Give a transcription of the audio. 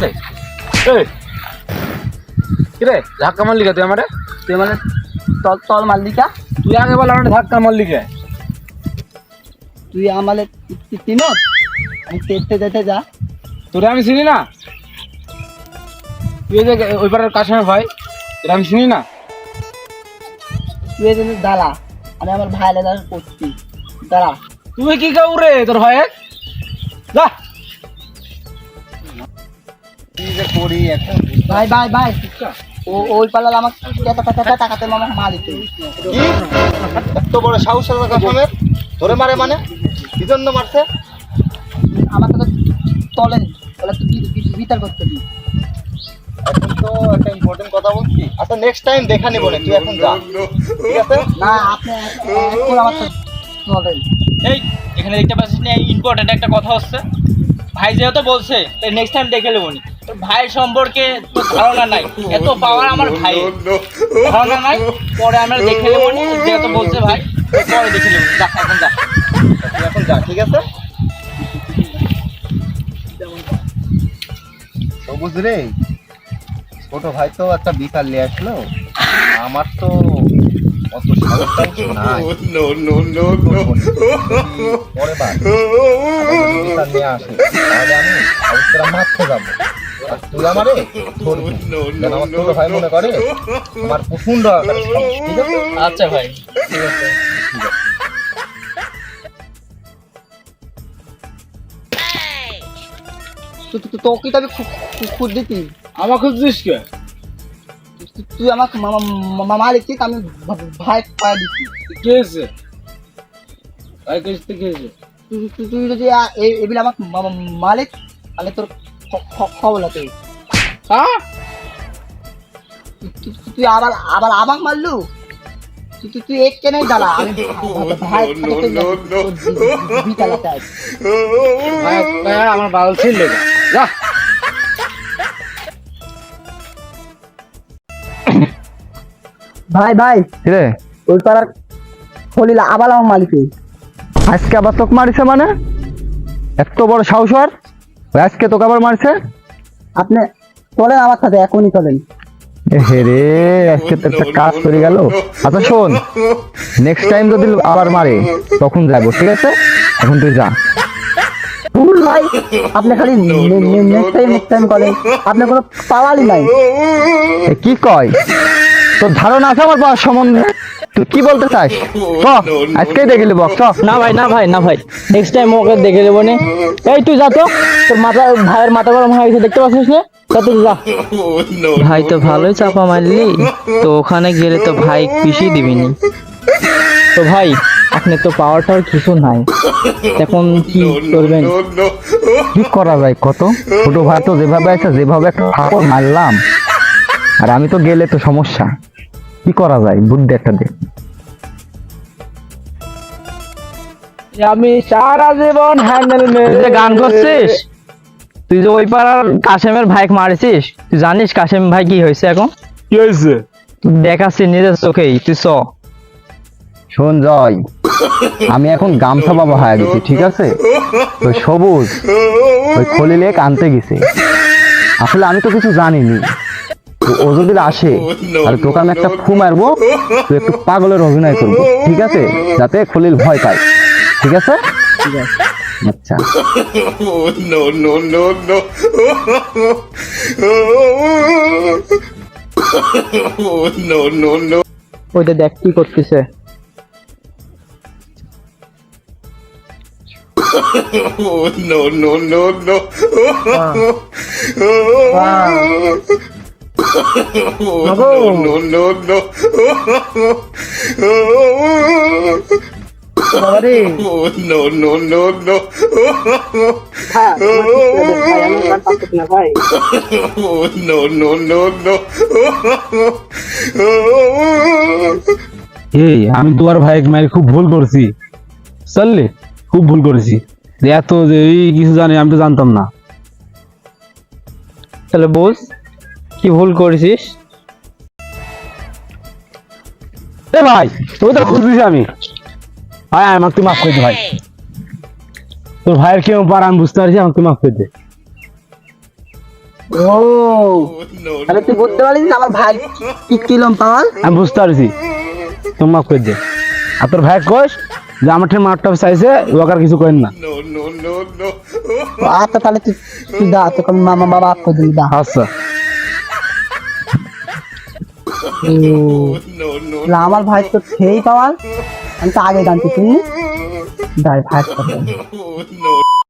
আছে এই কি রে ধাক্কা মারলি কে তুই আমারে? তুই মানে তল তল মারলি কা? তুই আগে বল আমারে ধাক্কা মারলি কে? তুই আমালে তিনো আমি তেতে যেতে যা। তোরে আমি চিনি না? তুই যে ওই পাড়ার কাশেমের ভাই, তোরে আমি চিনি না? তুই এই জন্য দাঁড়া, আমি আমার ভাইলে দাঁড়া করছি, দাঁড়া। তুই কি কাউ রে তোর ভাইয়ের? যা কি যে করি এখন। ভাই ভাই ভাই ও ওই পালাল আমাকে টাকাতে মামা মালিক। কি এত বড় সাহস আছে কাশেমের? ধরে মারে মানে কি জন্য মারছে? আমাকে তো তলেন বলে তুই বিচার করতে দিই। এখন তো একটা ইম্পর্টেন্ট কথা বলছি। আচ্ছা নেক্সট টাইম দেখা নিব না, তুই এখন যা, ঠিক আছে? না আপনি এখন আমার তো তলেন। এই এখানে দেখতে পাচ্ছিস না ইম্পর্টেন্ট একটা কথা হচ্ছে। ভাই যেহেতু বলছে তাই নেক্সট টাইম দেখে নেবো নি। তোর ভাইয়ের সম্পর্কে তোর ধারণা নাই, এত পাওয়ার আমার ভাইয়ের ধারণা নাই। পরে আমরা দেখে নেবো নি, যেহেতু বলছে ভাই তো পরে দেখে নেবো। যা এখন যা, তুই এখন যা, ঠিক আছে? সবুজ রে, ছোট ভাই তো একটা বিকাল নিয়ে আসলো, আমার তো অত সাহসটাও নাই। পরে বার বিকাল নিয়ে আসে তাহলে আমি অবশ্যই মারতে যাবো, আর তুই আমারে ধরবি যেন আমার ছোট ভাই মনে করে আমার প্রচন্ড আকারে সাহস, ঠিক আছে? আচ্ছা ভাই। ঠিক আছে, ঠিক আছে। তোকে তো আমি খুঁজ দিতি, আমার খুঁজছিস কে? তুই আমাকে মালিক ঠিক, আমি ভাই পাই দিচ্ছি। কি হয়েছে ভাই? কেসতে কি হয়েছে? তুই যদি এগুলো আমাকে মালিক তাহলে তোর খবর আছে। হ্যাঁ তুই আবার আবার আমাকে মারলু? তুই এক কেন দাঁড়া, আমি ভাই বিকালাতে আছি। ভাই আমার বাল ছিল যা। ভাই ভাই রে ওই পাড়ার খলিলা আবার আমার মালিক। আজকে আবার তোকে মারিছে মানে? এত বড় সাহস আর আজকে তোকে আবার মারছে? আপনি চলেন আমার সাথে, এখনই চলেন। হে রে, আজকে তো একটা কাজ করে গেল। আচ্ছা শোন, নেক্সট টাইম যদি আবার মারে তখন যাবো, ঠিক আছে? এখন তুই যা। ভুল ভাই, আপনি খালি নেক্সট টাইম করেন, আপনার কোনো পাওয়ারই নাই। এ কি কয়? তোর ধারণা আছে আমার পাওয়ার সম্বন্ধে? তুই কি বলতে চাস? চ, আজকেই দেখে নেবো। চ। না ভাই না ভাই না ভাই, নেক্সট টাইম ওকে দেখে নেবো নি। এই তুই যা তো, তোর মাথা ভাইয়ের মাথা গরম হয়ে গেছে দেখতে পাচ্ছিস না? যা তুই যা। ভাই তো ভালোই চাপা মারলি, তো ওখানে গেলে তো ভাই পিছিয়ে দিবিনি। তো ভাই আপনার তো পাওয়ারটাও কিছু নাই, এখন কি করবেন? কি করা যায় কত? ছোট ভাই তো যেভাবে আছে, যেভাবে একটা থাপড় মারলাম, আর আমি তো গেলে তো সমস্যা। কি করা যায়, বুদ্ধি একটা দে। আমি সারা জীবন হ্যান্ডেল তুই যে গান করছিস, তুই যে ওই পাড়ার কাশেমের ভাই মারিছিস, তুই জানিস কাশেম ভাই কি হয়েছে এখন? কি হয়েছে? তুই দেখাচ্ছিস নিজের চোখেই, তুই চ। শোন জয়, আমি এখন গামছা বাবা হয়ে গেছি, ঠিক আছে? ওই সবুজ ওই খলিলে আনতে গেছে, আসলে আমি তো কিছু জানিনি। তো ও যদি আসে তাহলে তোকে আমি একটা ফু মারবো, তুই একটু পাগলের অভিনয় করবো, ঠিক আছে? যাতে খলিল ভয় পায়, ঠিক আছে? আচ্ছা ওইটা দেখ কি করতেছে। বাবারে ভাই এই আমি তোমার ভাই মায়ের খুব ভুল করছি, চললে খুব ভুল করেছি। যে এত যে এই কিছু জানি আমি তো জানতাম না। তাহলে বল কি ভুল করেছিস? এ ভাই তুই তো ভুল দিছি আমি। ভাই আমাকে তুই মাফ করে দে ভাই, তোর ভাইয়ের কেউ পার আমি বুঝতে পারছি, আমাকে তুই মাফ করে দে। ও তাহলে তুই বুঝতে পারলিস না আমার ভাই কি কিলম পাওয়ার? আমি বুঝতে পারছি, তুমি মাফ করে দে। আর তোর ভাই কইস যে আমার ঠে মারটা চাইছে, ওকে আর কিছু করেন না। আচ্ছা তাহলে তুই তুই দা তোকে আমি মামা বাবা আপ করে দিবি দা। আচ্ছা না আমার ভাই তো সেই পাওয়ার, আমি তো আগে জানতে চিনি। দাঁড় ভাই